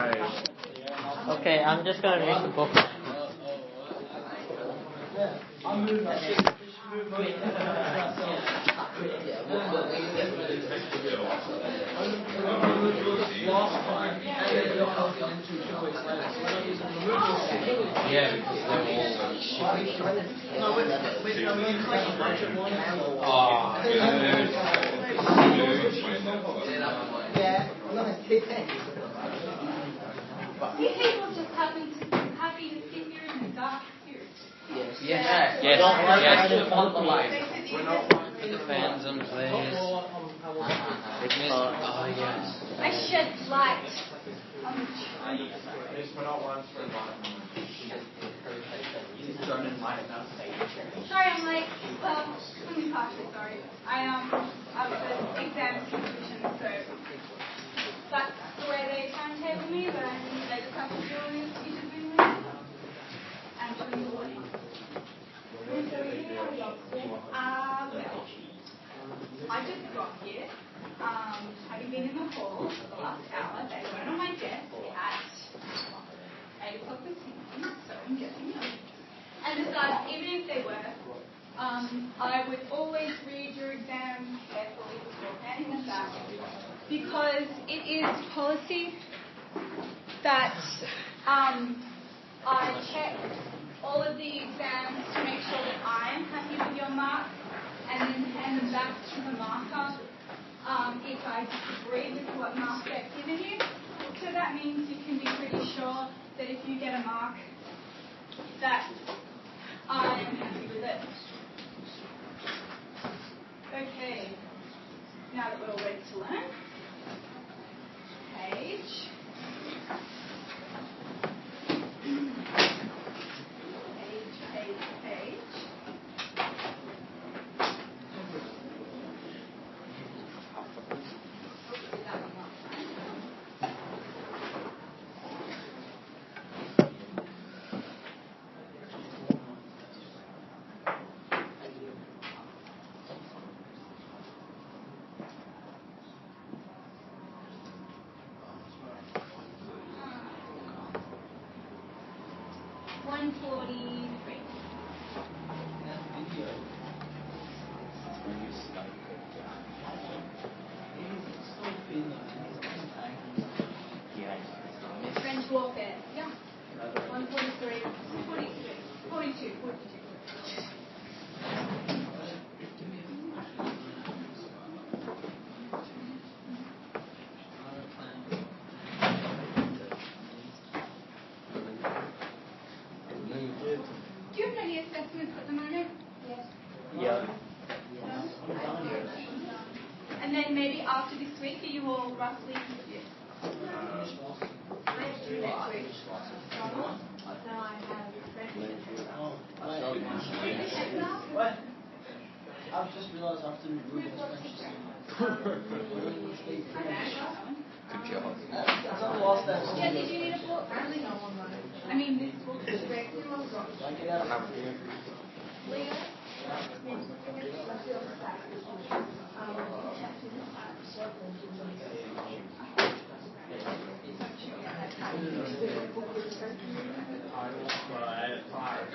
Okay, I'm just going to read the book. Yeah, You people just happy to sit here in the dark here. Yes. Put the fans on, please. Oh, yes. I shed light on the Sorry, I'm late. Well, let me partially sorry. I was at exam supervision, so that's the way they timetable me, but I think they just have to do it interviewing and doing the warning. And so here we are. Well, I just got here, having been in the hall for the last hour. They weren't on my desk at 8 o'clock this evening, so I'm guessing no. And besides, even if they were, I would always read your exam carefully before handing them back, because it is policy that I check all of the exams to make sure that I am happy with your marks, and then hand them back to the marker if I disagree with what mark they've given you. So that means you can be pretty sure that if you get a mark, that I am happy with it. Okay, now that we're all ready to learn, page. French warfare. Yeah. 143, 42. Do you have any assessments at the moment? Yes. Yeah. And then maybe after this week, are you all roughly? Next week. No, I have What? I've just realised I have to do this French. Good job. It's on the last day. Yeah, did you need a book? I mean, this book is great. Like it out of here. Leo?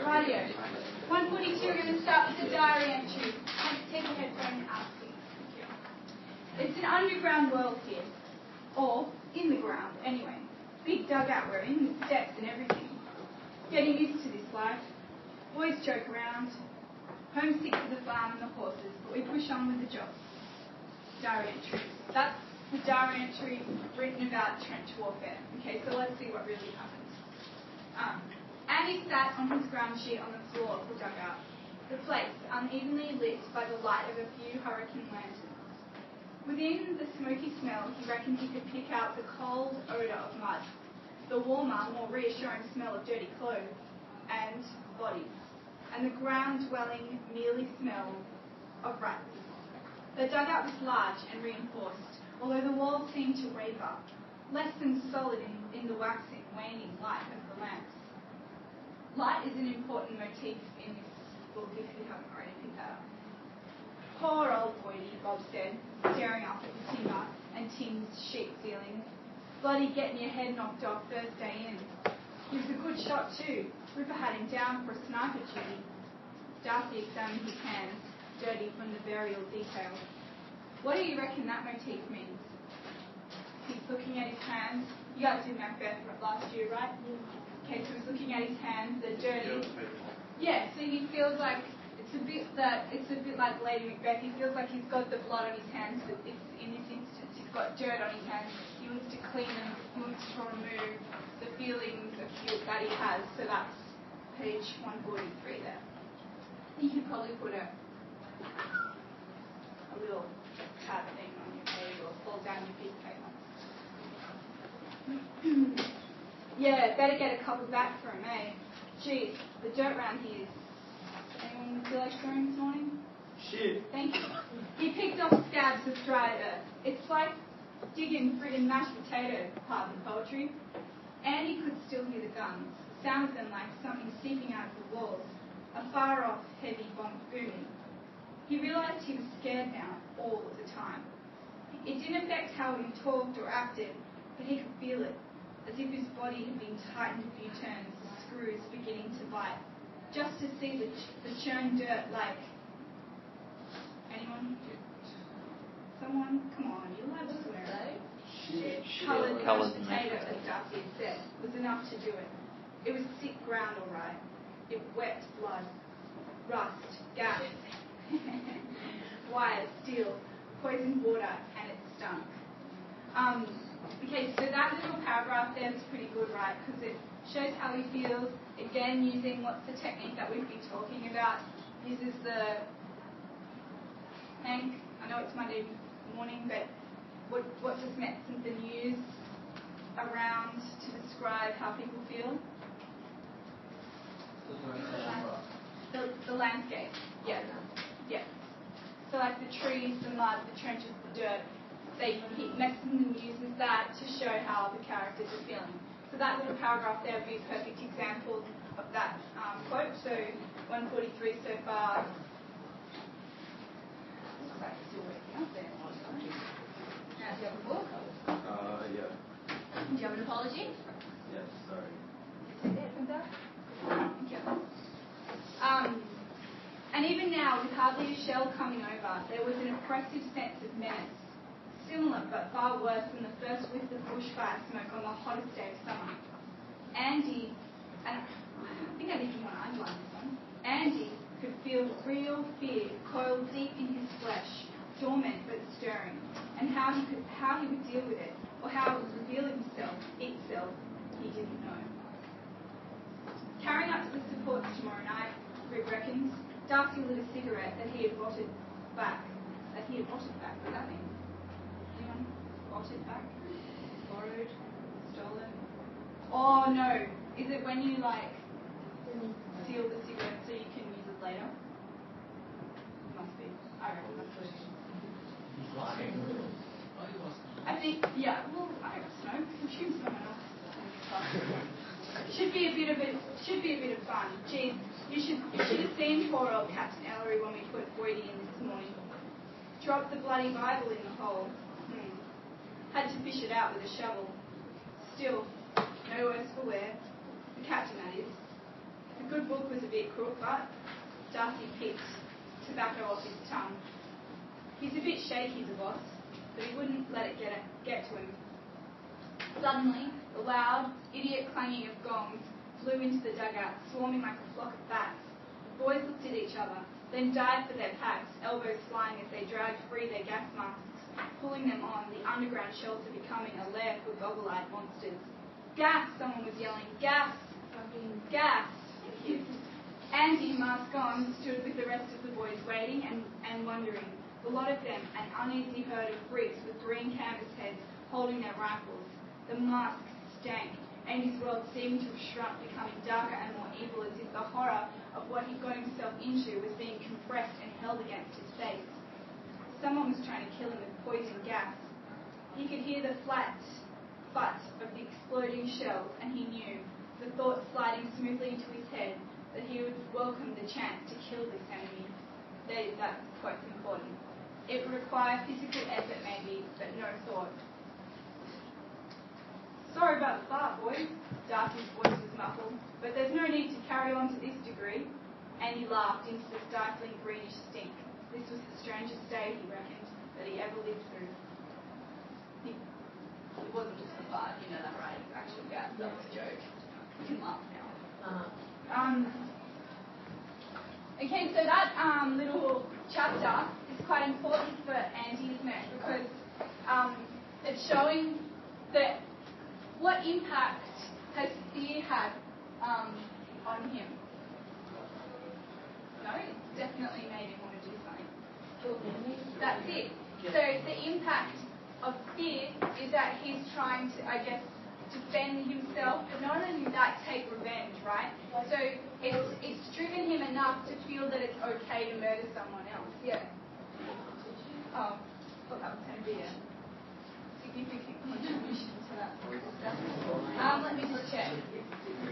Radio. 142, we're going to start with the diary entry. Take a headphone out, please. It's an underground world here. Or in the ground, anyway. Big dugout we're in, with steps and everything. Getting used to this life. Boys joke around. Homesick for the farm and the horses, but we push on with the job. Diary entry. That's the diary entry written about trench warfare. Okay, so let's see what really happened. Andy sat on his ground sheet on the floor of the dugout, the place unevenly lit by the light of a few hurricane lanterns. Within the smoky smell, he reckoned he could pick out the cold odour of mud, the warmer, more reassuring smell of dirty clothes and bodies, and the ground-dwelling, mealy smell of rats. The dugout was large and reinforced, although the walls seemed to waver, less than solid in the waxing, waning light of the lamps. Light is an important motif in this book, if you haven't already picked that up. Poor old Boydie, Bob said, staring up at the timber and Tim's sheet ceiling. bloody getting your head knocked off first day in. He was a good shot too. Ripper had him down for a sniper duty. Darcy examined his hands, dirty from the burial details. What do you reckon that motif means? He's looking at his hands. You guys did Macbeth last year, right? Okay, so he's looking at his hands. They're dirty. Yeah, so he feels like it's a bit like Lady Macbeth. He feels like he's got the blood on his hands, but in this instance he's got dirt on his hands. He wants to clean them. He wants to remove the feelings of guilt that he has. So that's page 143 there. You could probably put a little tab thing on your page or fold down your piece of paper. Yeah, better get a couple back for him, eh? Geez, the dirt round here. Anyone feel like swearing this morning? Shit. Thank you. He picked off scabs of dry earth. It's like digging friggin' mashed potato, pardon poetry. And he could still hear the guns, sound of them like something seeping out of the walls, a far-off, heavy bomb booming. He realised he was scared now, all of the time. It didn't affect how he talked or acted, but he could feel it, as if his body had been tightened a few turns, the screws beginning to bite, just to see the churned dirt like... Anyone? Someone? Come on, you'll have to swear, eh? Coloured mashed potato, as Darcy had said, was enough to do it. It was thick ground, all right. It wept blood, rust, gas, wire, steel, poisoned water, and it stunk. Okay, so that little paragraph there is pretty good, right? Because it shows how he feels. Again, using what's the technique that we've been talking about. Uses the Hank. I know it's Monday morning, but what does medicine use around to describe how people feel? The landscape. Yeah. Yeah. So like the trees, the mud, the trenches, the dirt. Medicine uses that to show how the characters are feeling. So that little paragraph there would be a perfect example of that quote. So 143 so far. Looks like it's still working out there. Now, do you have a book? Yeah. Do you have an apology? Yes, sorry. Thank you. And even now, with hardly a shell coming over, there was an oppressive sense of menace, similar but far worse than the first whiff of bushfire smoke on the hottest day of summer. Andy, and I think I didn't want to underline this one, Andy could feel real fear coiled deep in his flesh, dormant but stirring, and how he would deal with it, or how it would reveal itself, he didn't know. Carrying up to the supports tomorrow night, Rick reckons, Darcy lit a cigarette that he had rotted back. What does that mean? Anyone? Rotted back? Borrowed? Stolen? Oh no. Is it when you seal the cigarette so you can use it later? Must be. I reckon that's what it is. He's lying. I think, yeah, well, I don't smoke. I'm sure someone else. Should be a bit of fun. Geez, you should have seen poor old Captain Ellery when we put Boydie in this morning. Dropped the bloody Bible in the hole. Had to fish it out with a shovel. Still, no worse for wear. The captain, that is. The good book was a bit crook, but Darcy picked tobacco off his tongue. He's a bit shaky, the boss, but he wouldn't let it get to him. Suddenly, the loud, idiot clanging of gongs flew into the dugout, swarming like a flock of bats. The boys looked at each other, then dived for their packs, elbows flying as they dragged free their gas masks, pulling them on, the underground shelter becoming a lair for goggle-eyed monsters. Gas! Someone was yelling. Gas! Gas! Andy, mask on, stood with the rest of the boys waiting and wondering. The lot of them, an uneasy herd of freaks with green canvas heads holding their rifles. The masks stank. Andy's world seemed to have shrunk, becoming darker and more evil, as if the horror of what he'd got himself into was being compressed and held against his face. Someone was trying to kill him with poison gas. He could hear the flat butt of the exploding shells, and he knew, the thought sliding smoothly into his head, that he would welcome the chance to kill this enemy. That quote's important. It would require physical effort maybe, but no thought. Sorry about the fart, boys. Darcy's voice was muffled, but there's no need to carry on to this degree. And he laughed into the stifling greenish stink. This was the strangest day, he reckoned, that he ever lived through. It wasn't just a fart, you know that, right? It's actual gas. That was a joke. You can laugh now. Okay, so that little chapter is quite important for Andy, isn't it? Because it's showing that what impact has fear had on him. No, it's definitely made him want to do something. That's it. So the impact of fear is that he's trying to, I guess, defend himself, but not only that, take revenge, right? So it's driven him enough to feel that it's okay to murder someone else. Yeah. Oh, well, that was be a significant contribution to that. Let me just check.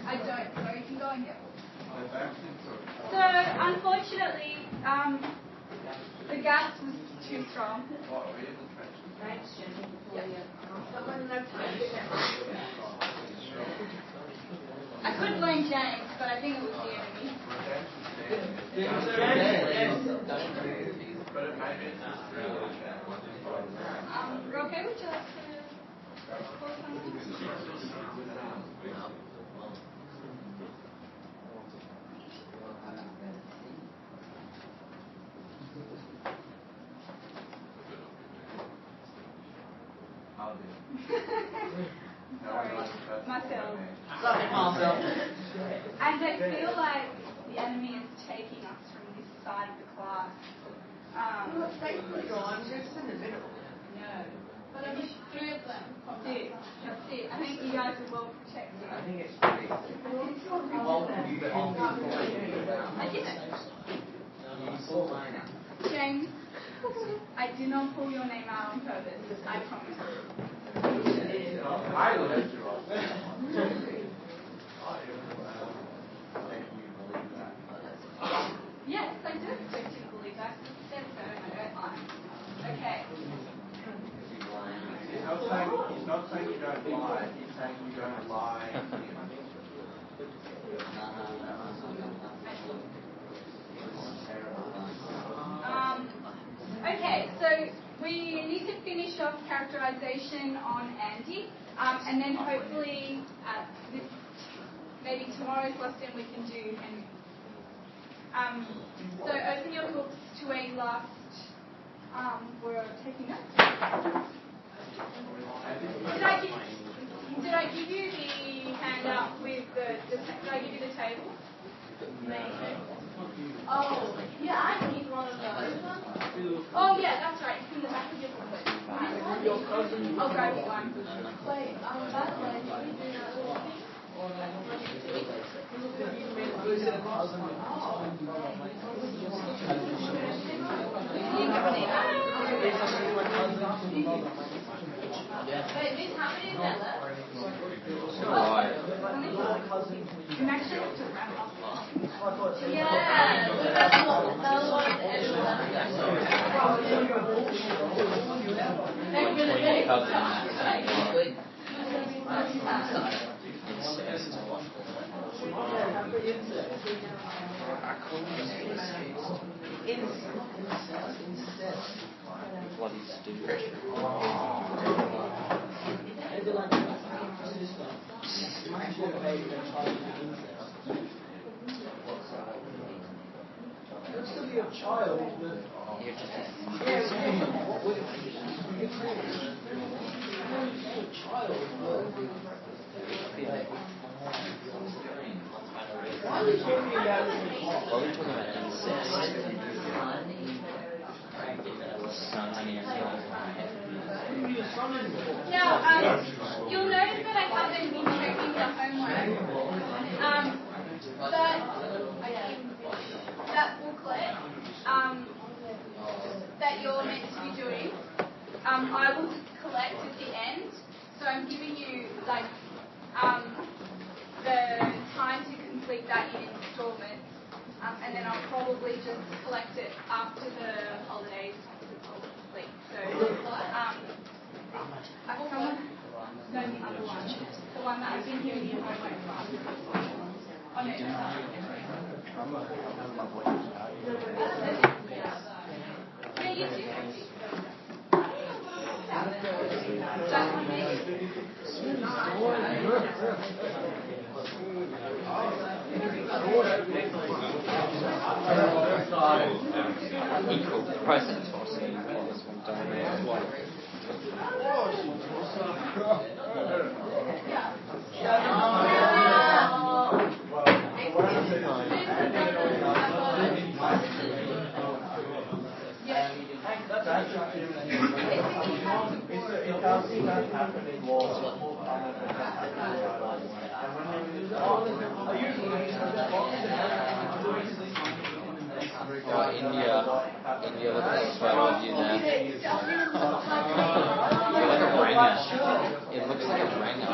I don't, so you can go and get one. So, unfortunately, the gas was too strong. I could blame James, but I think it was the enemy. Okay, would you like to call something? Sorry, myself. And I feel like the enemy is taking us from this side of the class. It's basically gone, just in the middle. No. But I wish 3 of them. That's it. That's it. I think you guys are well protected. I think it's pretty. I didn't. Minor. James, I did not pull your name out on purpose. I promise. I would. Yes, I do expect you to believe that. You said so, and I don't lie. Okay. He's not saying you don't lie. He's saying you don't lie. Okay, so we need to finish off characterization on Andy, and then hopefully maybe tomorrow's lesson we can do Henry. So open your books to a last. We're taking notes. Did I give you the handout with the did I give you the table? Oh, yeah, I need one of those. Oh yeah, that's right. It's in the back of your booklet. I'll grab you one. Wait, that way, can we do that little thing? Wait, Miss, how many is that left? You actually have to wrap up. Yeah, we got the one They're really big. Bloody stupid. You'll still be a child, but You're just why are we talking about it? What are we talking about? Incest. Son, honey, and Now, you'll notice that I haven't been checking the homework. That booklet that you're meant to be doing, I will collect at the end. So I'm giving you like the time to complete that in installments, and then I'll probably just collect it after the holidays because it's all complete. So, someone, no, the other one. one that I've been hearing in my class. Oh, no, yeah, you too. That one Equal process for seeing what this one done as well. India looks like a photo of you there. You're like a ringer. It looks like a ringer.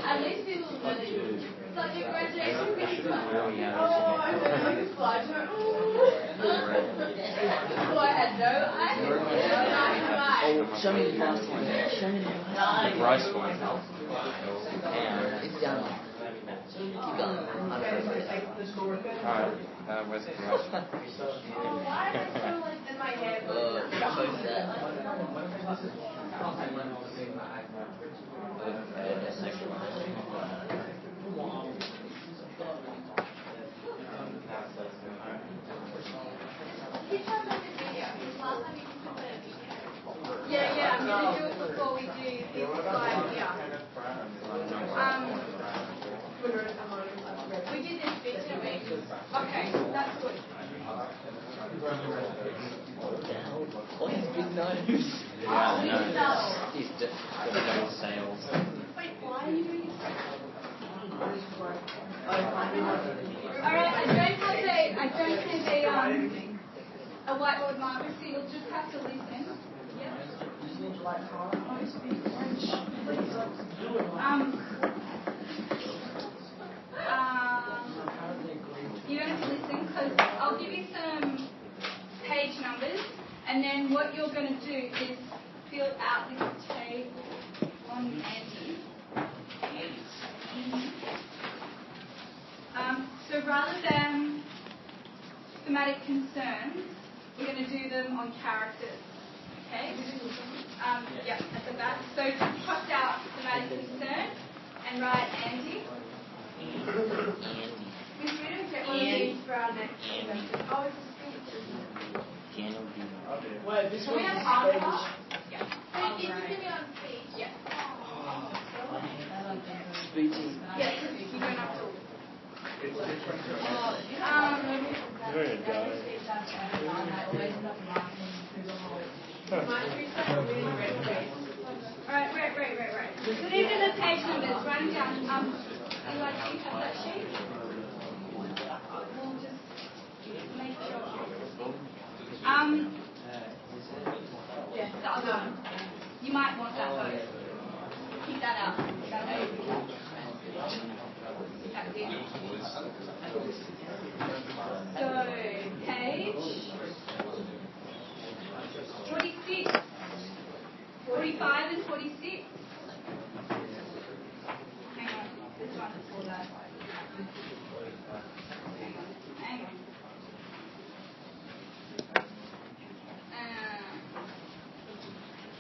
At least people know that it's like your graduation picture. Oh, I know this slideshow. So I had no idea. Show me the last one. Show me the rice one. It's done. Keep going. Alright, where's the rice? Why is it so like in my head? Yeah, I'm going to do it before we do this slide here. We did this bit, didn't we? Okay, that's good. What is big nose? Yeah, I know. He's got no sales. Wait, why are you doing this? Alright, I don't have a whiteboard marker, so you'll just have to listen. Yep. You don't have to listen because I'll give you some page numbers, and then what you're going to do is fill out this table on Andy. So rather than thematic concerns, we're going to do them on characters. Okay? Yep, at the back. So just cross out thematic concern and write Andy. We should get one of these for our next semester. Oh, it's a speech. Wait, this So we have one's answer. stage. Yeah. So you can give me on speech. Yeah. Speeches. Yeah, because you don't have to. Alright, right. So these are the page numbers. Write them down. Eli, do you have that sheet? We'll just make sure. Yeah, the other one. You might want that though. Keep that out. That's it. So, page 46, 45 and 46. Hang on, this one before that. Hang on.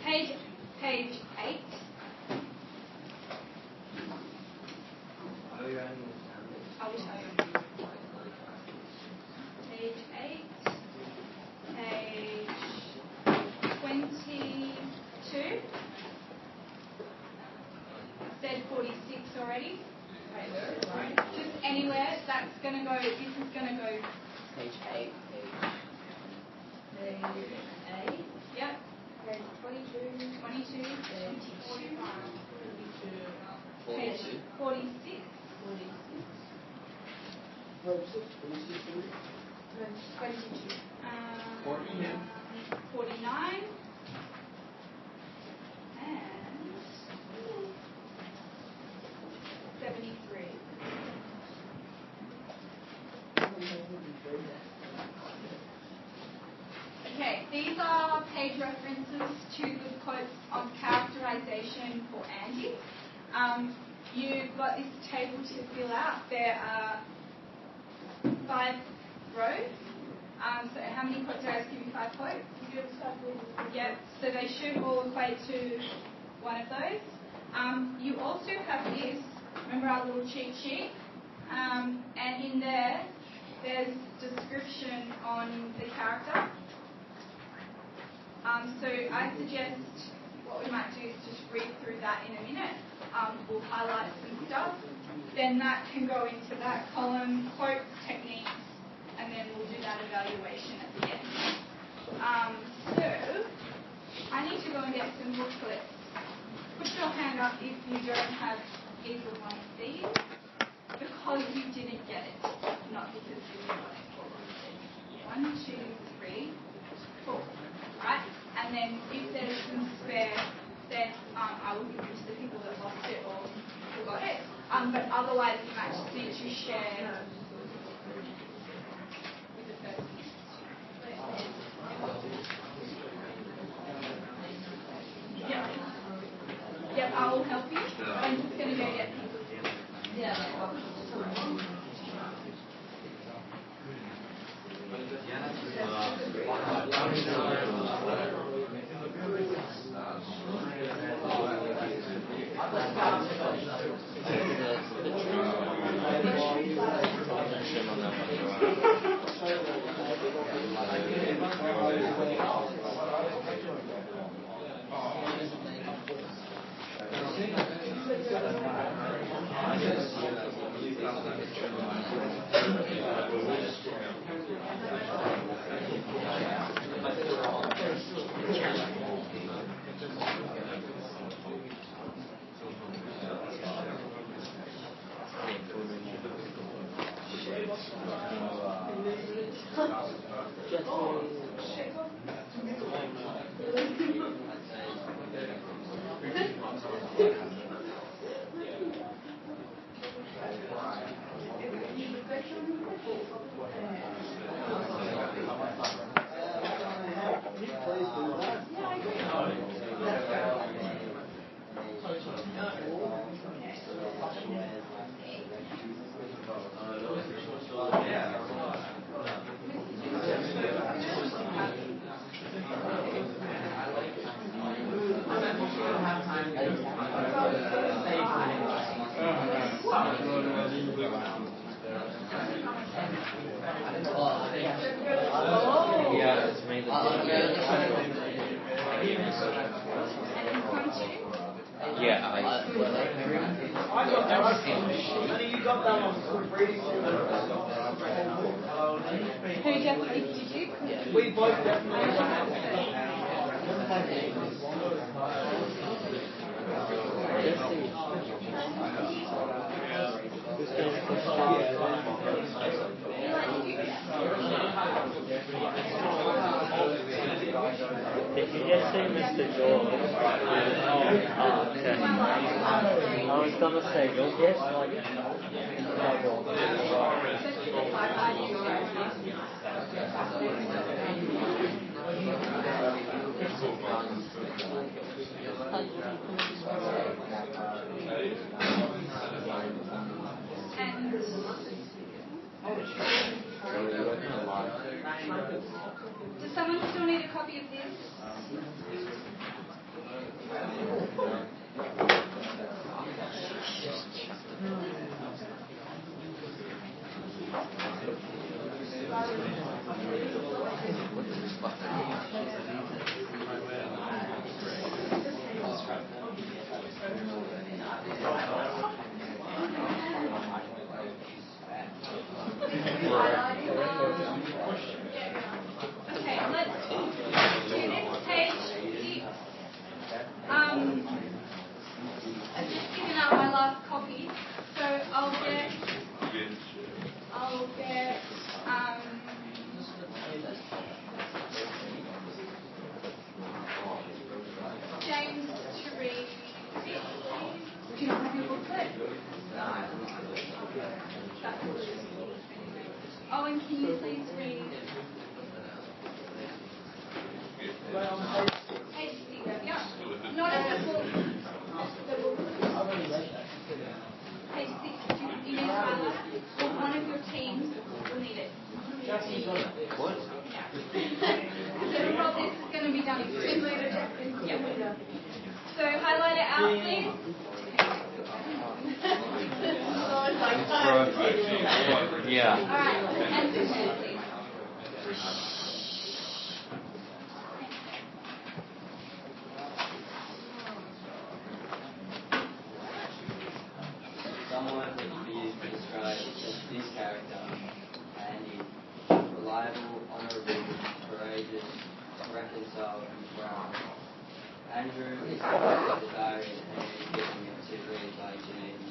Page 8. I will tell you. Page 8. Page 22. Said 46 already. Just anywhere that's going to go, this is going to go Page 8. Page 8. Yep. Page 22. 22. 45. Page 46. 46. 22. 49. And 73. Okay, these are page references to the quotes on characterization for Andy. You've got this table to fill out. There are 5 rows. So how many quotes are I give you 5 quotes? Yep, so they should all equate to one of those. You also have this, remember our little cheat sheet? And in there, there's description on the character. So I suggest what we might do is just read through that in a minute. We'll highlight some stuff. Then that can go into that column, quotes, techniques, and then we'll do that evaluation at the end. So I need to go and get some booklets. Put your hand up if you don't have either one of these, because you didn't get it, not because you didn't want it. 1, 2, 3, 4. Right? And then if there's some spare, then I will give it to the people that lost it or forgot it. But otherwise, you might just need to share with the person. Yep, I will help you. I'm just going to go get people. Who definitely did you? We both definitely. Did you just say Mr. George? Oh, okay. I was gonna say, you'll get like in trouble. Does someone still need a copy of this? Okay, let's do this page 6. I've just given out my last copy, so I'll get Page 6, yeah. Not in the book. The book. I've already read that. Page 6, you need to highlight. Or one of your teams will need it. What? So probably this is going to be done in groups. Yep. So highlight it out, please. Yeah. Alright, and finish, please. Some words that can be used to describe this character: Andy, reliable, honourable, courageous, reconciled, and proud. Andrew is the diary and is giving it to read by Janine.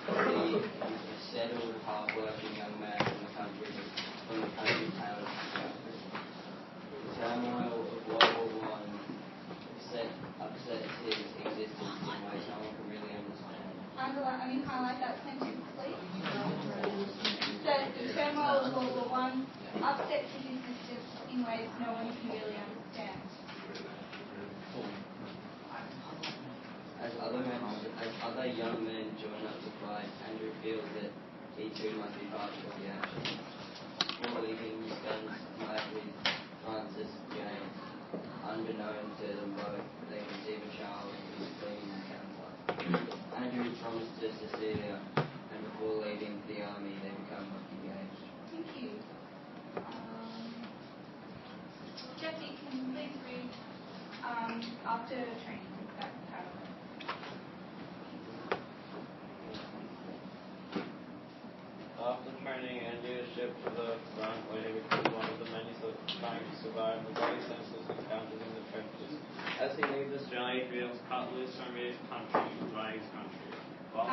He is a settled, hard-working young man from the country town of Chicago. The turmoil of World War I upsets his existence in ways no one can really understand. Highlight that sentence, please. So the turmoil of World War I upsets his existence in ways no one can really understand. As other young men join up to fight, Andrew feels that he too must be part of the action. Before leaving, he spends night with Francis James. Unbeknown to them both, they conceive a child who is clean and counselor. Andrew promised to Cecilia, and before leaving the army, they become engaged. Thank you. Jesse, can you please read after training? That paragraph. After training, Andy is shipped to the front where he becomes one of the many trying to survive the bloody senseless encounters in the trenches. As he leaves Australia, he feels cut loose from his country by his country. Well,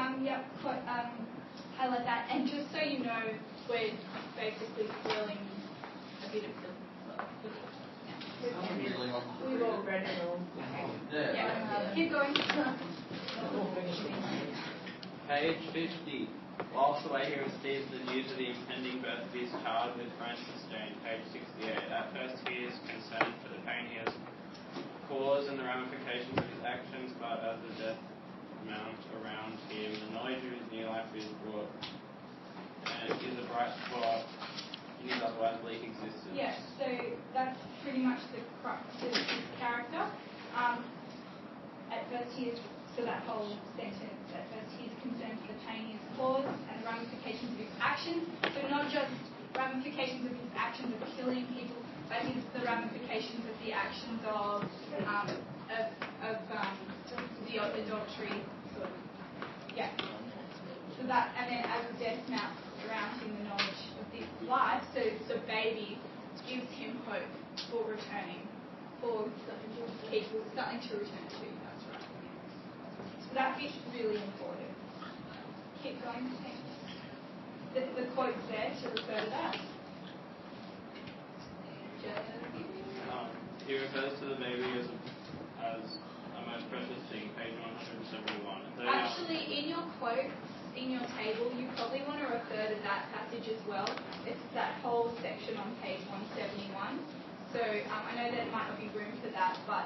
Highlight that. And just so you know, we're basically spoiling a bit of the book. We've all read it all. Yeah. Keep going. Page 50. Whilst away, he receives the news of the impending birth of his child with Francis Jane. Page 68. At first, he is concerned for the pain he has caused and the ramifications of his actions, but as the death mounts around him, the knowledge of his new life is brought and is a bright spot in his otherwise bleak existence. Yeah, so that's pretty much the crux of his character. At first he is, so that whole sentence, at first he is concerned for the pain he has caused and the ramifications of his actions. So not just ramifications of his actions of killing people, but the ramifications of the actions of the adultery, sort of. Yeah. So that, and then as the death mounts around him, the knowledge of this life, so the baby gives him hope for returning, for people, something to return to. That's right. So that bit's really important. Keep going. The quote's there to refer to that. He refers to the baby as a most precious thing, page 171. Actually, in your quotes, in your table, you probably want to refer to that passage as well. It's that whole section on page 171. So I know there might not be room for that, but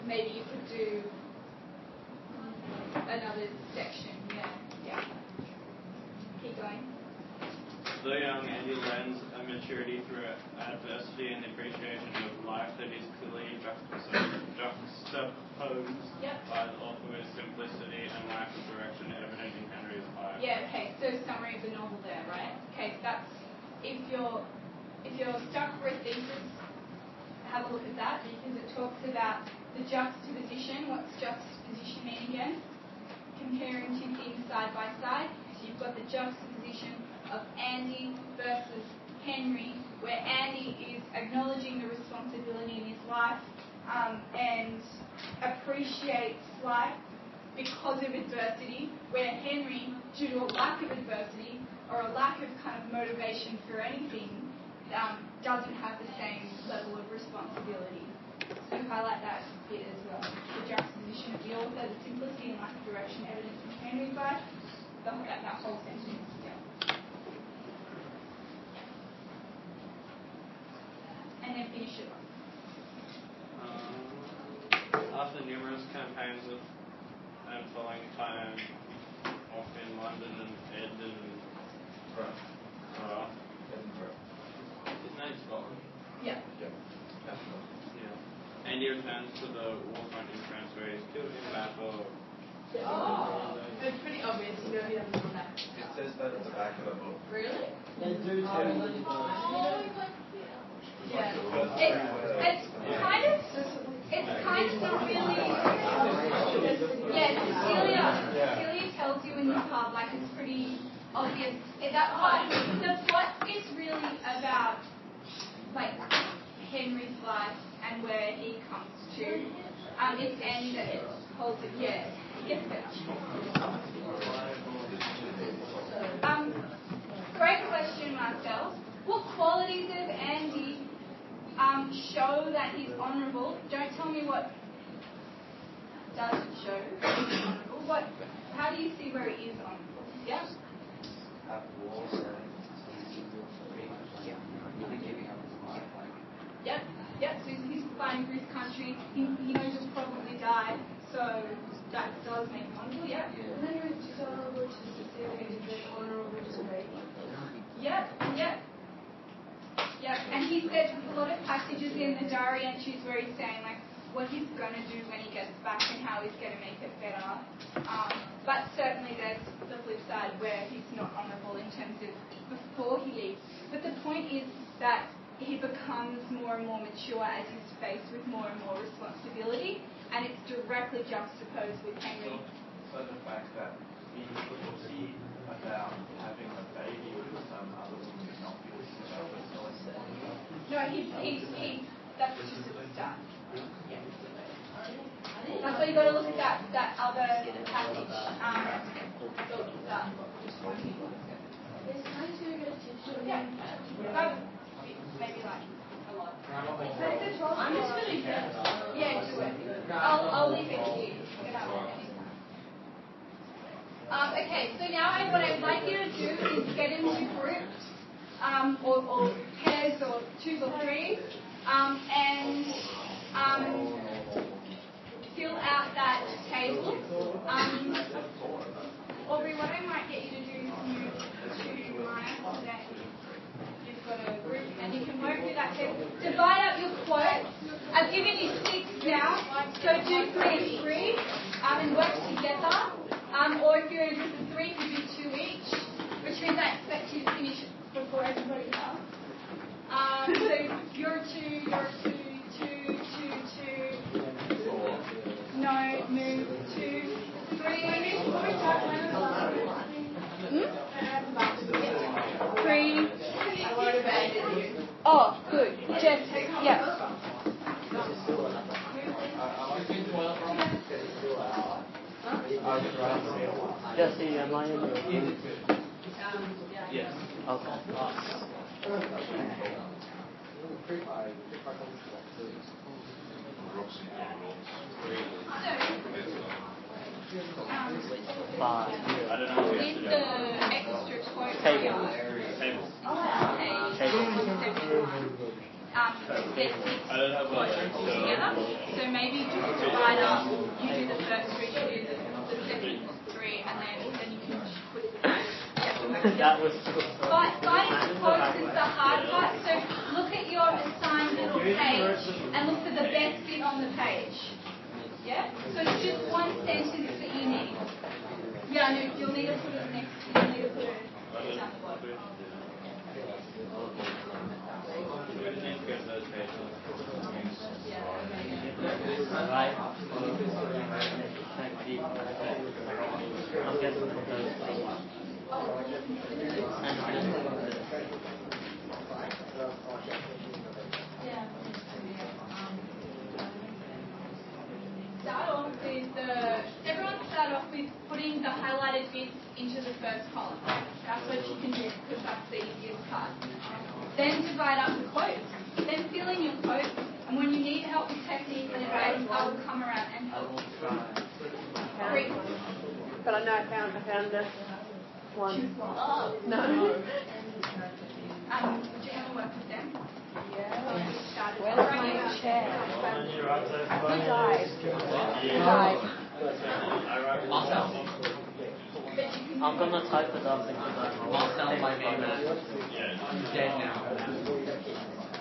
maybe you could do another section. Yeah. Keep going. Though young, Andy learns a maturity through adversity and the appreciation of life that is clearly juxtaposed by the author's simplicity and lack of direction evident in Henry's life. Yeah, okay, so summary of the novel there, right? Okay, that's, if you're stuck for a thesis, have a look at that, because it talks about the juxtaposition. What's juxtaposition mean again? Comparing two things side by side. So you've got the juxtaposition of Andy versus Henry, where Andy is acknowledging the responsibility in his life and appreciates life because of adversity, where Henry, due to a lack of adversity or a lack of kind of motivation for anything, doesn't have the same level of responsibility. So highlight that bit as well. The juxtaposition of the author, the simplicity and lack of direction evident in Henry's life, that whole sentence. And then finish it off. after numerous campaigns of and following time off in London and Edinburgh. His name's Scotland. Yeah. Yeah. And he returns to the warfront in France where he's killed in battle. Oh, it's pretty obvious. You know he hasn't done that. It says that at the back of the book. Really? They do tell you that. Yeah. It's kind of not really. Yeah, Cecilia tells you in the pub, like it's pretty obvious. That part, the plot is really about like Henry's life and where he comes to. It's Annie that holds it. Yeah, it gets better. Great question, Marcel. What qualities of Andy show that he's honourable? Don't tell me what doesn't show that he's honourable. How do you see where he is honourable? Yeah? At war, so he's pretty much like really giving up his life. Like, Yep. So he's fighting for his country. He knows he'll probably die, so that does make him honourable. Yeah. And then he was dishonorable to Cecilia, he's very honorable to Brady. Yep. And he said a lot of passages in the diary entries where he's saying like what he's going to do when he gets back and how he's going to make it better. But certainly there's the flip side where he's not honourable in terms of before he leaves. But the point is that he becomes more and more mature as he's faced with more and more responsibility, and it's directly juxtaposed with Henry. So the fact that he about having a baby with some other woman is not because he's about to No, he's that's just at the start. Yeah. That's why you got to look at that other passage. Maybe like a lot. I'm just going to guess. Yeah, do it. I'll leave it to you. You can have it. Okay, so now what I'd like you to do is get into groups, or pairs, or twos or threes, and fill out that table. Aubrey, what I might get you to do is move to Maya so that you've got a group and you can work through that table. Divide up your quotes. I've given you 6 now, so do 3 and 3 and work together. Or if you're in a group of 3, you do 2 each, which means I expect you to finish before everybody else. So you're 2, 2. No, move 2, 3. 3. Oh, good. Jess, yeah. Jesse, am I in your group? Yes. Okay. Five. I don't know. Leave the extra quote Table. Table. I don't have together. So maybe just divide up. You do the first 3, you do the second 3, and then you can put it together. That was Finding quotes is the hard part. So look at your assigned little page and look for the best bit on the page. Yeah? So it's just one sentence that you need. Yeah, no, you'll need to put it next. You'll need to put it example. right. I'm guessing for those things. Everyone start off with putting the highlighted bits into the first column. That's what you can do because that's the easiest part. Then divide up the quotes. Then fill in your quotes. And when you need help with technique and advice, I will come around and help. Great. But I know I found this one. No. Do you ever work with them? Yeah. Started. chair. On your right side. Who died? Who died? Marcel. I'm gonna type it up because I'm Marcel, my brother. Yeah. Dead now.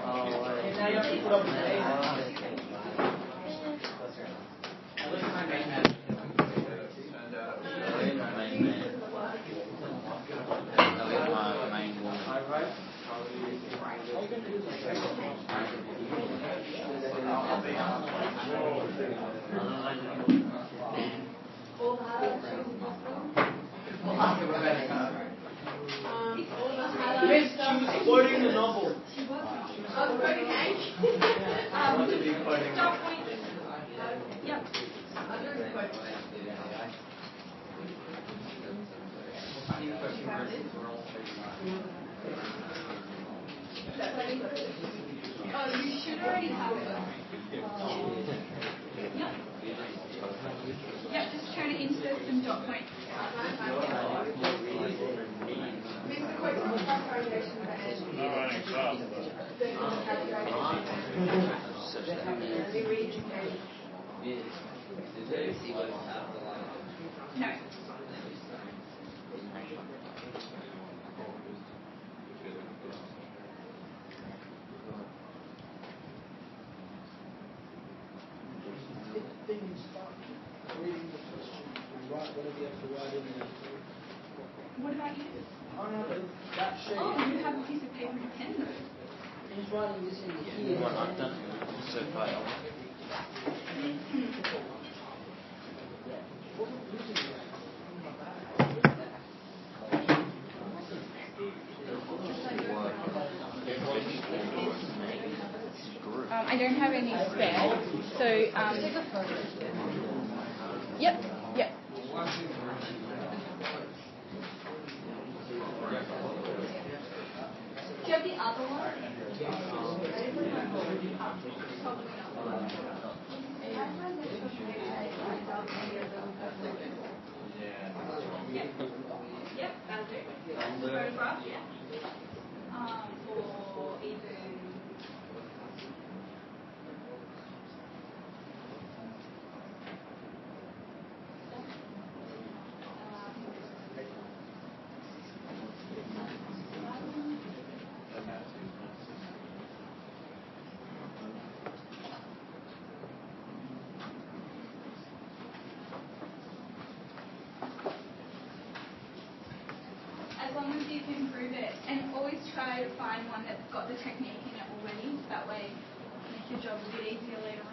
Oh, wait. Now you have to put up with the eight. Look at my main man. Miss, she was quoting the novel. Yep. Oh, you should already have it. Yep. Yep, just trying to insert some dot points. No. Then you start reading the question and write whatever you have to write in there. What about you? Oh no, but that sheet. Oh, you have a piece of paper and a pen though. He's writing this in here. What I've done so far. I don't have any spare, so yep. Do you have the other one? Yep, that'll do. Photograph, yeah. Or even. As long as you can prove it, and always try to find one that's got the technique in it already. That way, make your job a bit easier later on.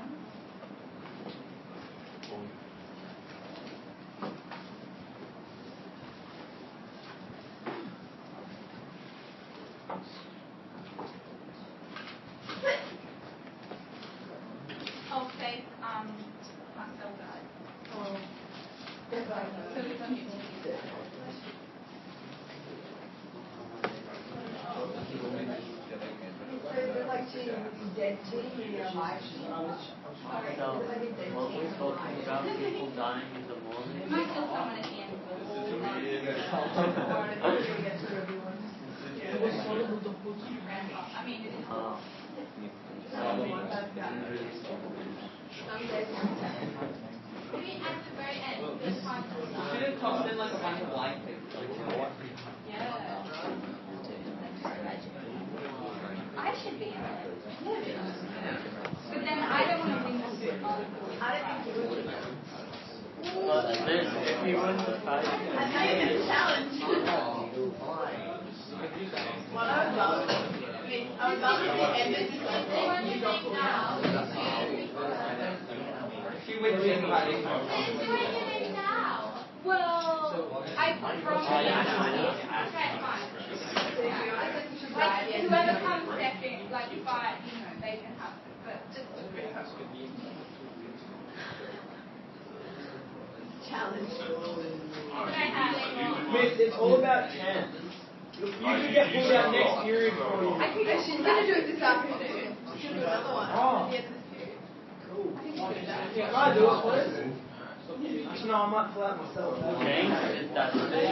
I'll say, Marcel died. Oh. So it's on you. So, what we're talking about people dying in the morning. Might kill someone at the end. I mean, it is. Maybe at the very end, there's time for Should have tossed in like a bunch of white things. yeah. I should be in it. But then I don't want to bring the suit on. I don't think you would. But this, if you want to fight, I think it's a challenge. What I would love, I would love if we ended this like What do you think now? She would think about it. What do you think now? Well, I promise you. Okay, fine. Like, whoever comes second, like, fight, you know, they can have it. But just challenge. what I have. Miss, it's all about chance. You can get pulled out next period for you. I think I should gonna do it this afternoon. Just gonna do another one. Oh. At the end of this period. Cool. I think we should do that. Can I do it, please? No, I might pull out myself. James did that today.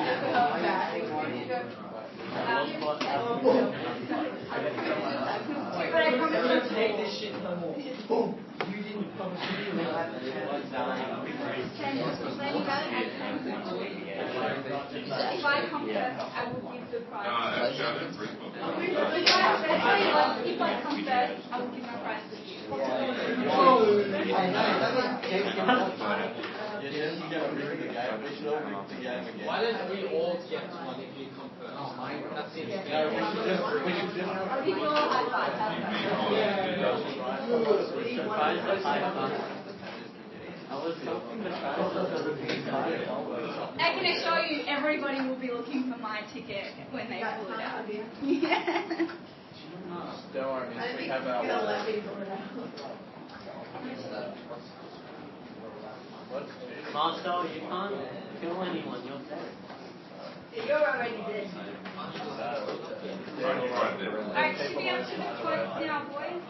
But I promise you. this shit no more. Boom. You didn't promise me you would have the If I come first, I will give the prize. If I come first, I will give my prize to you. Why don't we all get one if you come first? That's it. I'll give you all a high five. I was hoping the prize was I can assure you, everybody will be looking for my ticket when they pull it out. Yeah. Don't worry, miss, we have our Marcel, you can't kill anyone, you're dead. You're already dead. Alright, should we up to the quotes now, boys?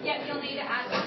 Yep, you'll need to add one.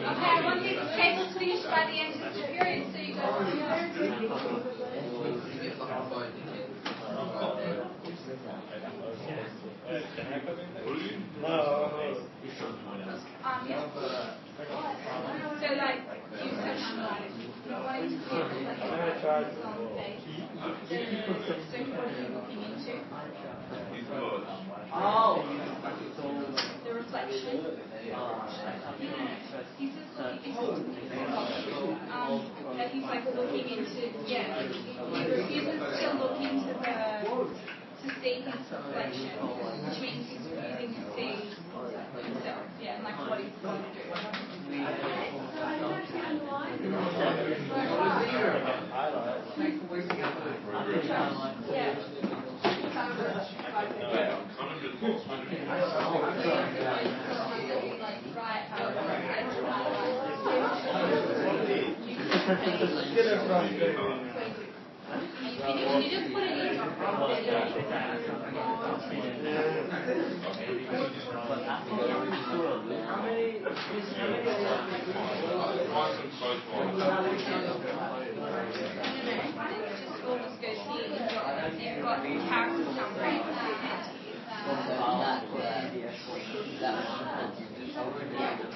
Okay, I want these tables finished by the end of the period, so you guys can yeah. So like, you said not wanting to feel like on the face. So what are you looking into? The reflection. He's just looking that he's like looking into, yeah. He refuses to look into to see his reflection, which means he's refusing to see himself, yeah, and like what he's going to do. Can you just put it in? You've got character summary.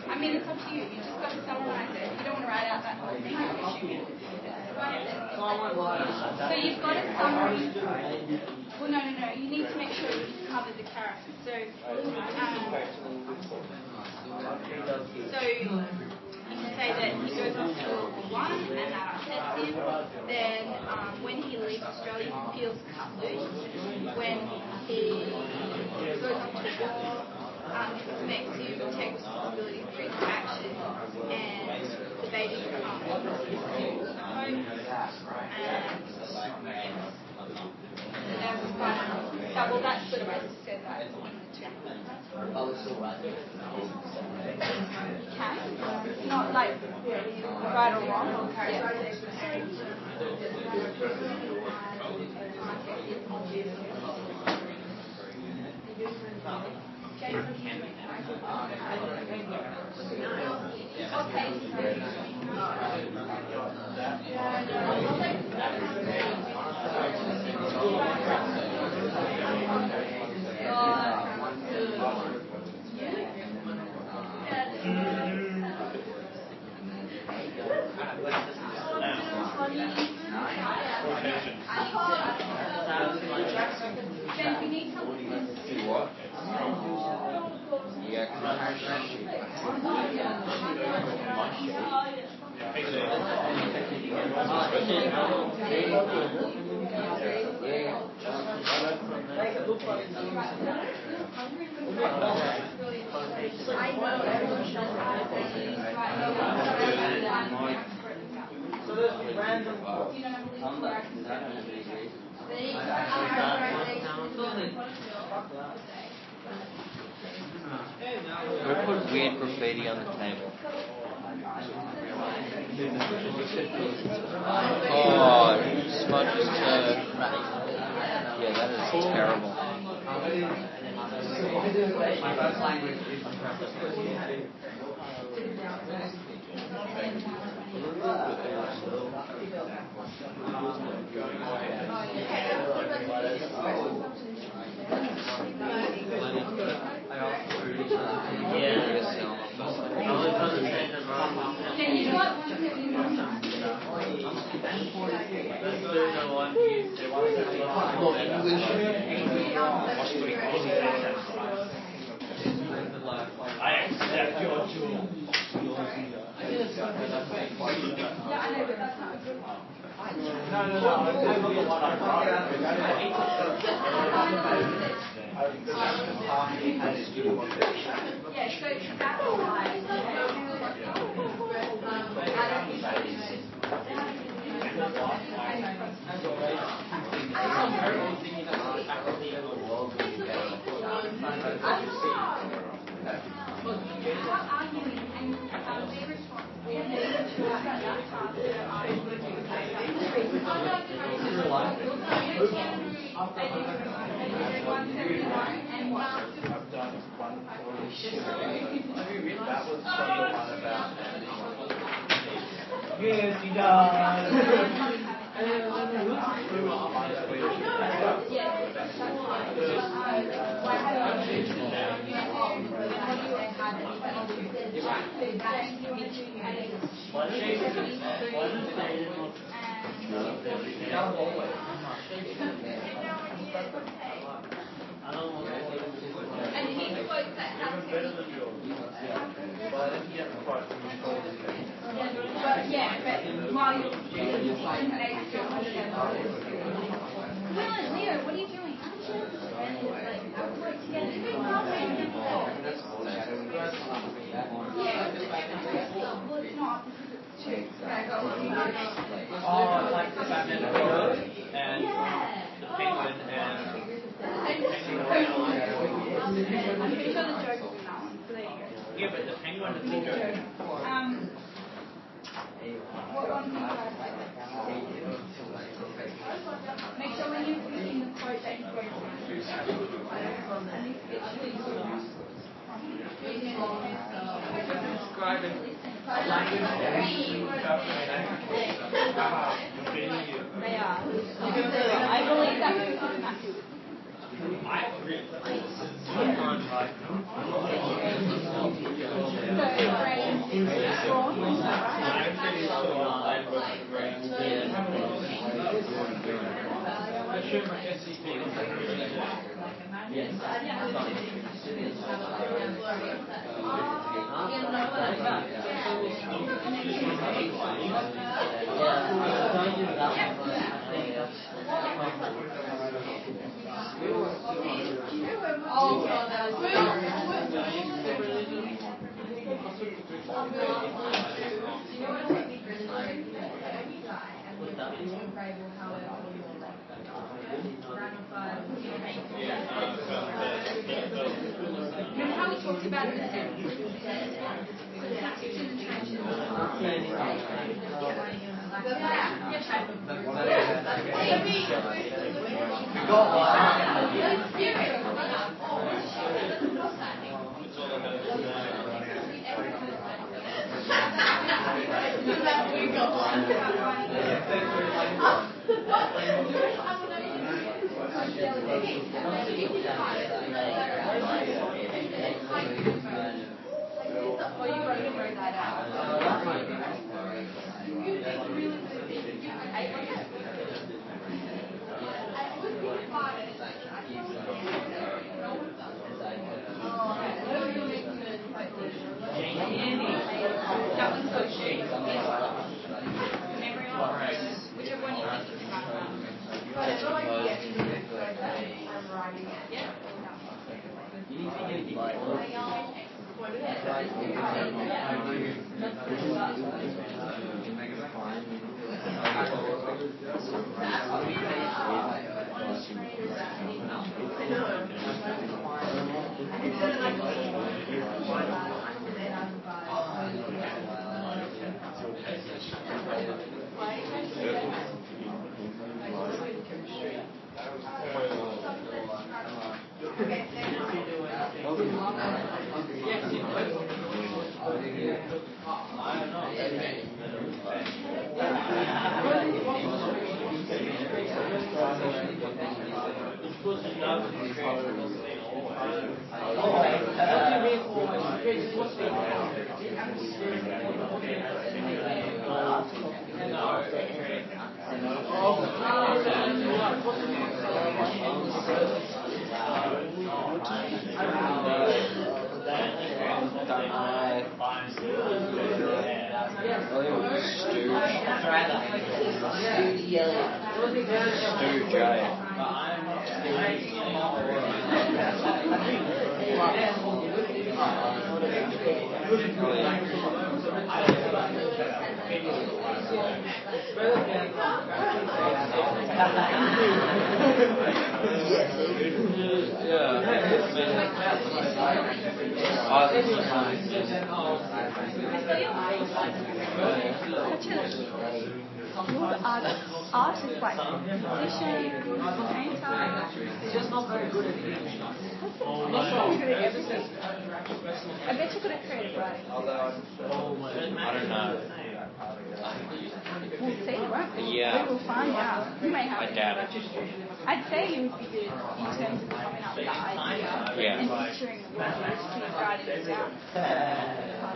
I mean, it's up to you. You just got to summarize it. You don't want to write out that whole thing. So you've got a summary. Well, no. You need to make sure you cover the character. So you can say that he goes off to World War I and that upsets him. Then when he leaves Australia, he feels cut loose. When he goes off to war, this makes him take responsibility for his actions, and the baby becomes his hope. Well, that's sort of, I just said that. Can. Not like right or wrong. random. You don't have a list I'm where I not, can because I don't have any reason. We put weird graffiti on the table. Oh, smudges turd. Yeah, that is terrible. My first language is Can you got one that you want? I accept your jewel. Yeah, I know, but that's not a good one. No. I'm the one I wrote. Yeah, so that's why. I've done 146. That was from the one about yes, he does. And he quotes that have to be. But yeah, but while you're doing the Will and Leo, what are you doing? Well, it's not because it's two. Oh, like the Batman and the Penguin and I'm pretty sure the joke was in that one, so there you go. yeah, but the Penguin is the joke. What one do you guys like? Make sure when you're picking the quote that you go to. They are. I believe that was Matthew. I agree. Remember how we talked about the tactics in the trenches? That one's so shit. Whichever one you think is Artist like musician, painter. He's just not very good at it. I bet you're good at creative writing. I don't know. We'll see, won't we? Yeah. We will find out. You may have. I doubt it. I'd say you would be good in terms of coming up with the idea and picturing the world. Keep writing it down.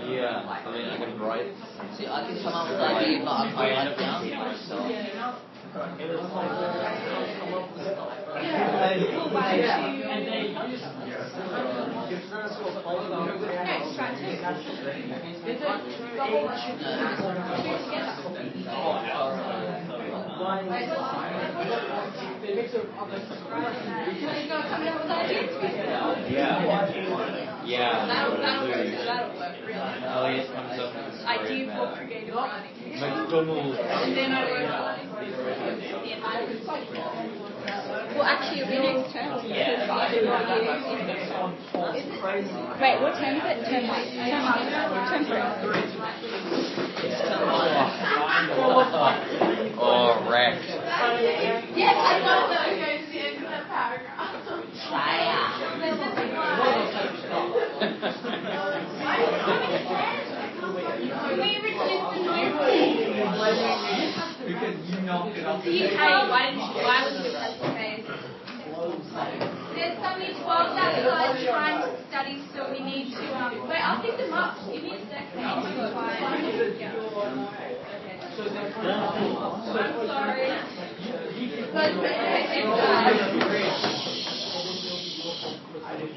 Yeah. I mean, I can write. See, I can come up with ideas, but I'm write down for myself. Yeah. That'll work. Elliot comes up with a story Idea for about creative writing. McDonald's. And then I wrote Well, actually, it'll be next term. Wait, what term is it? Term 1. Term 3. Oh, Rex. yes, I love that. Okay, to the end of that paragraph. Can we reduce the noise, please? Why was it face? There's somebody 12 outside trying to study, so we need to. Wait, I'll pick them up. Give me a second. I'm sorry.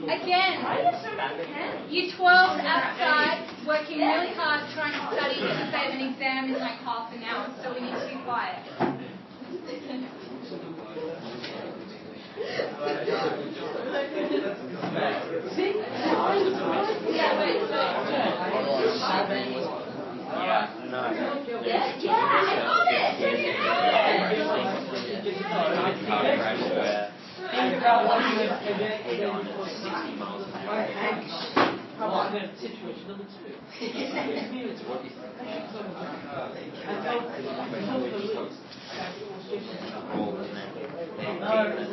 Again, you're 12 outside working really hard trying to study because they have an exam in like half an hour, so we need to be quiet. Yeah, wait, I love it! Think about what you have to 60 miles an hour. How about situation number 2?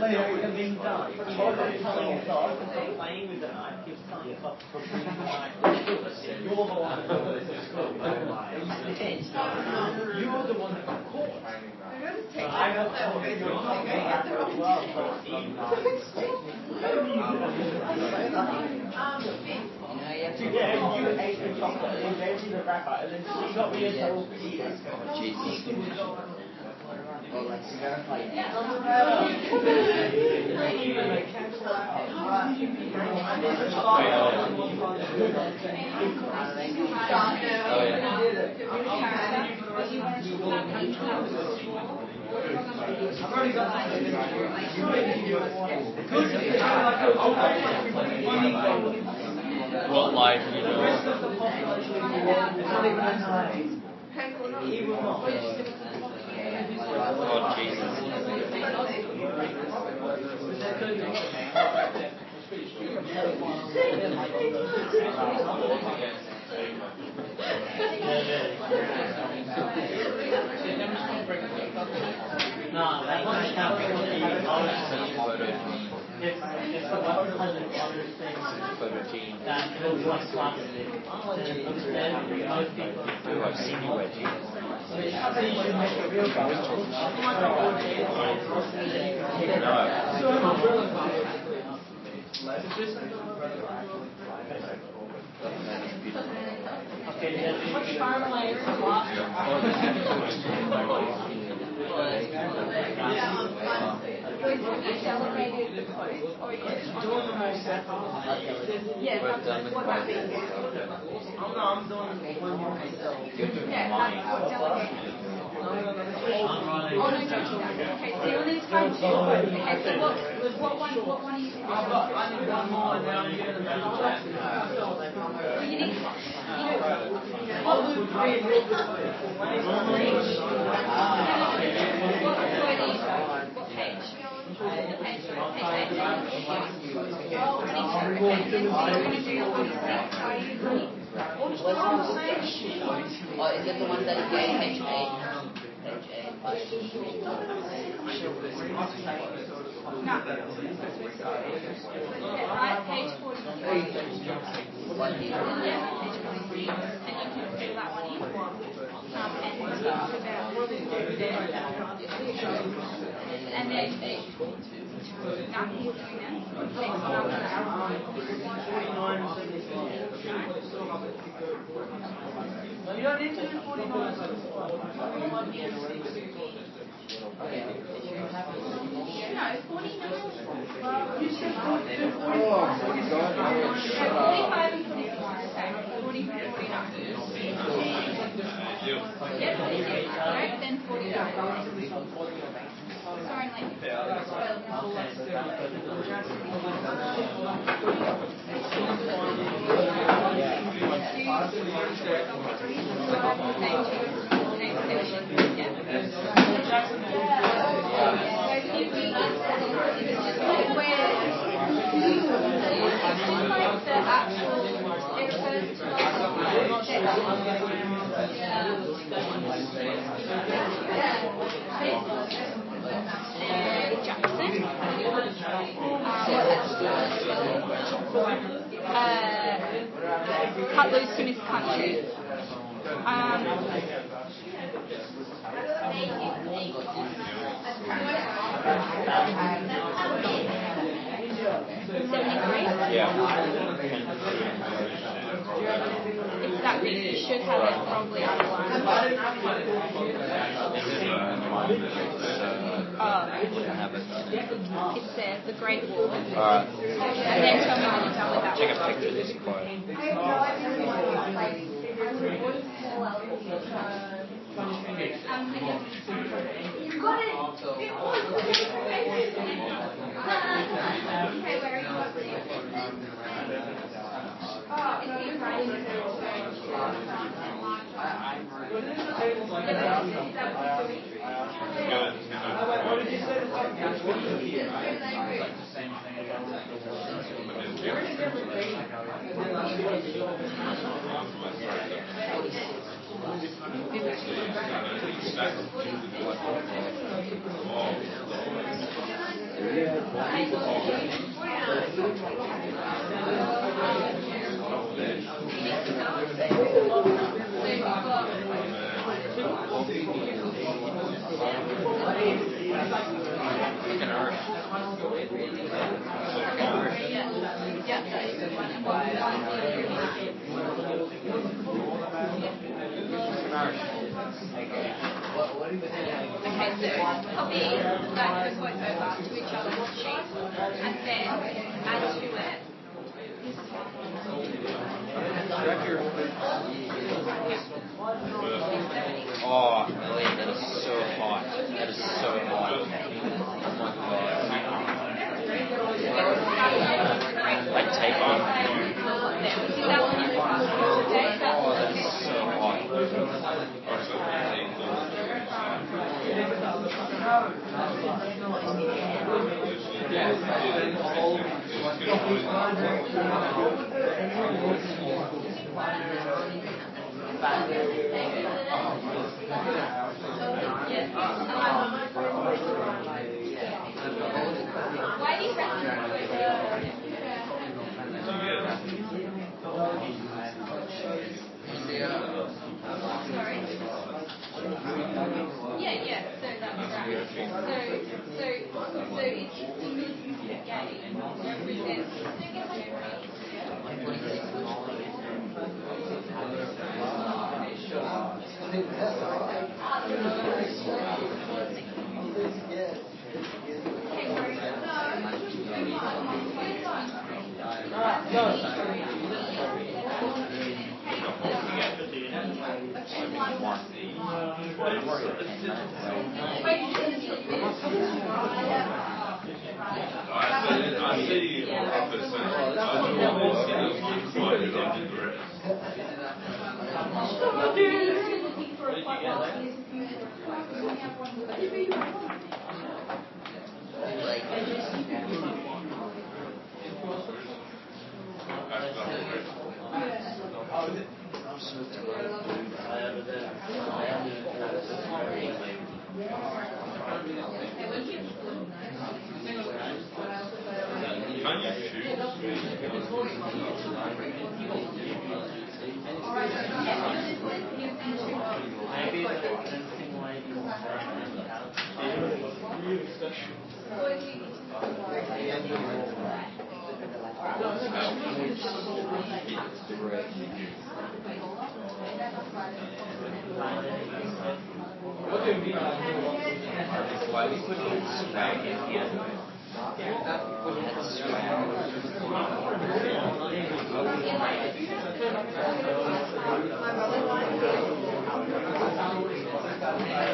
Leo, you're being done. Playing with the knife, you're telling yourself to bring the knife. You're the one who got it to school. You're the one that got caught. I got told that you're not getting out there as well. Yeah, you ate the chocolate and gave me the wrapper, and then she got me a total penis. Well, like cigar fight. What life, you know? He will not. Oh, Jesus. No, that one can't be it's the 100 other things that looks like plastic. Most people Oh, I've seen you wear jeans. Which farm am I You celebrated the coast, or you just doing the most yeah, that's what that means. I'm doing one more myself. Yeah, that's what celebrating. Oh, no, okay, so you only time two. Okay, so what one are you doing? I need one more and then I'm going to do Well, you need I'll do three and make this way. what page? The page, page 8. Oh, 22, okay. And then so you're going to do 26, are you, honey? They're on the same sheet. Oh, is it the one that is getting page 8? Page 8. No. Yeah, right, page 43. Yeah, page 43. And you can fill that one in. And talk about and then nothing you're doing now. You don't need to do 49. No, 49. You said 45. 45 and 49. Okay. 40 and 49. Yep, right, then 49. Sorry, like, Cut loose to Miss Country. It's that big. You should have it probably underlined. It's there, the Great Wall. Alright. And then tell me when you're done with that. Take a picture of this quote. You got it! Okay, where are you up to? Oh, it's in writing. Okay, so copy that quote over to each other's sheet and then add to it this one. Oh, Elliot, that is so hot. That is so hot. Oh my god. Like tape on? Oh, that is so hot. Why do you reckon sorry? Yeah, so that's right. So it's symbolism for the gay represents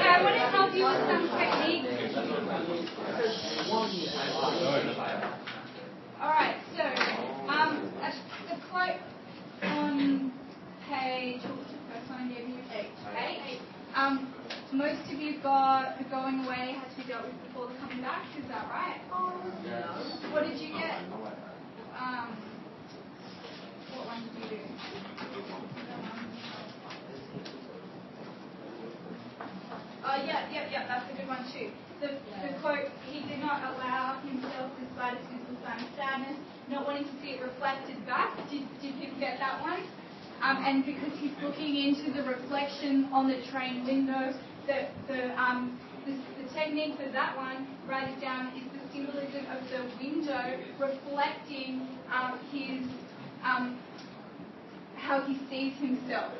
I want to help you with some techniques. Alright, so the quote on page, what was the first one I gave you? 8. Most of you got the going away has to be dealt with before the coming back, is that right? What did you get? What one did you do? Yeah, that's a good one too. The quote, he did not allow himself the slightest sense of sadness, not wanting to see it reflected back. Did you get that one? And because he's looking into the reflection on the train window, the technique for that one, write it down, is the symbolism of the window reflecting his how he sees himself.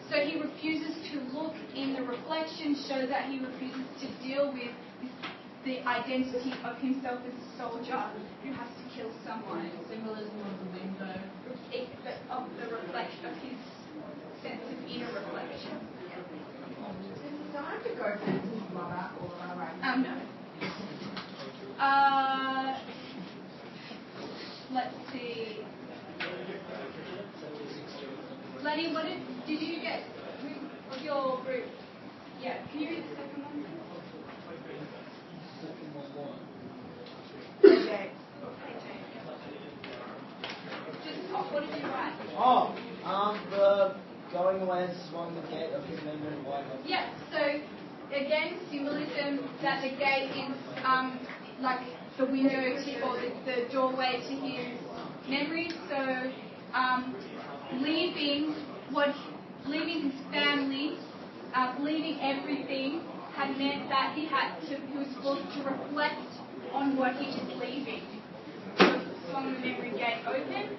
So he refuses to look in the reflection, shows that he refuses to deal with the identity of himself as a soldier who has to kill someone. Symbolism of the window. Of the reflection, of his sense of inner reflection. Do I have to go to his mother or no. Let's see. Lenny, what did you get with your group? Yeah, can you read the second one? Okay. Just what did you write? The going away has swung the gate of his memory wide open. Yeah, so again, symbolism that the gate is like the window to, or the doorway to his memory. So leaving his family, leaving everything had meant that he was forced to reflect on what he was leaving. So swung the memory gate open.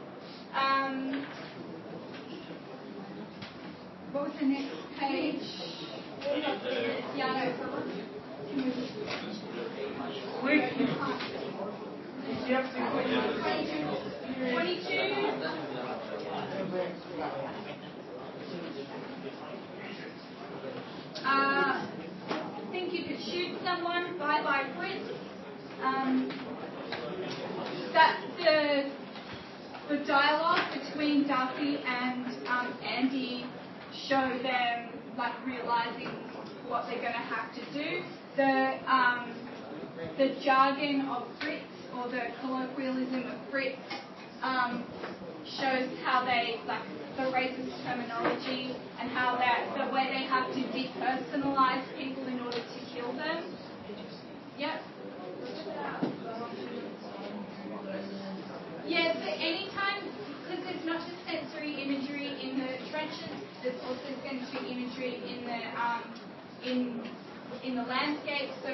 What was the next page? Yeah, no. 22. Think you could shoot someone, bye Prince. That's the dialogue between Duffy and Andy show them like realizing what they're going to have to do. the jargon of Brits or the colloquialism of Brits shows how they, like, the racist terminology and how the way they have to depersonalize people in order to kill them. Yep. Yeah, so anytime, because there's not just sensory imagery in the trenches, there's also sensory imagery in the landscape. So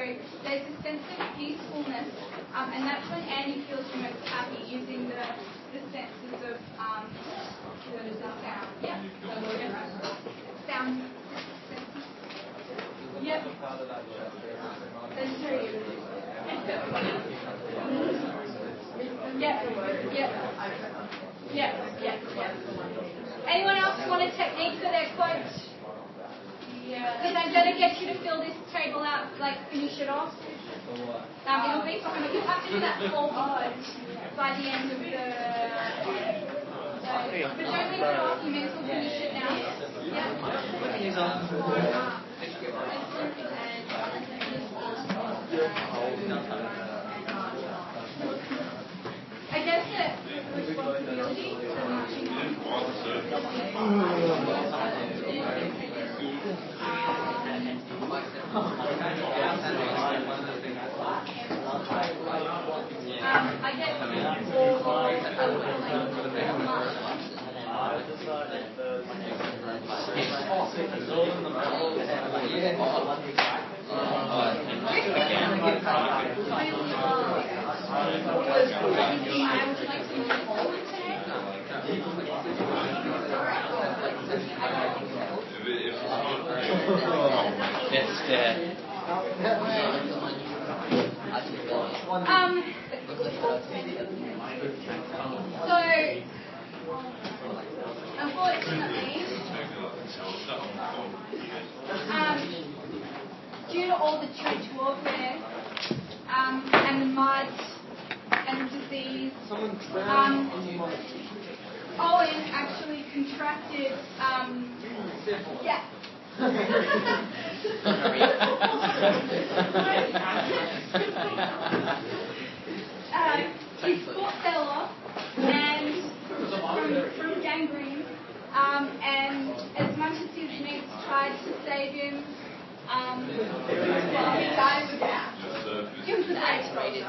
there's a sense of peacefulness, and that's when Annie feels the most happy, using the senses of sound. Yeah. Sound. Yep. Sensory. Yep. Anyone else want a technique for their quotes? Yeah. Because I'm going to get you to fill this table out, like finish it off. It'll be fine, but you have to do that 4 words by the end of the... but don't leave it off, you may as well finish it now. I guess the responsibility for marching I guess so, unfortunately, due to all the trench warfare and the mud and the disease, Owen actually contracted, his foot fell off and from gangrene, and as much as his mates tried to save him, he died without. He was an X-rated.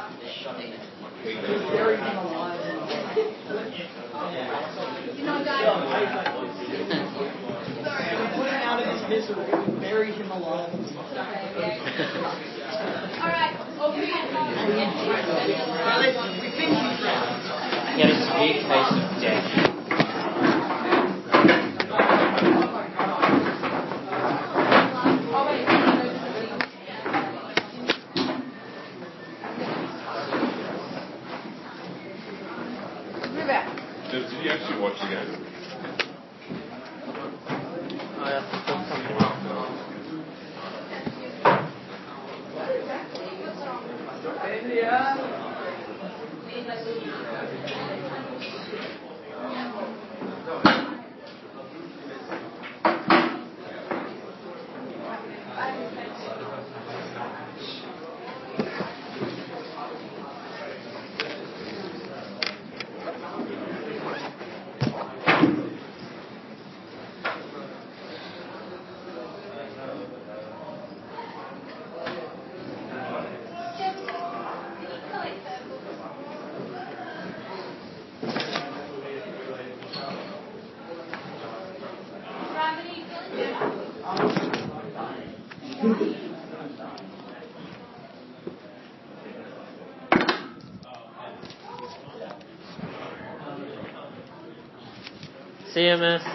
You know, guys. Sorry. Out of his misery, we buried him alive. Alright, He had a severe case of death. Did you actually watch the game? CMS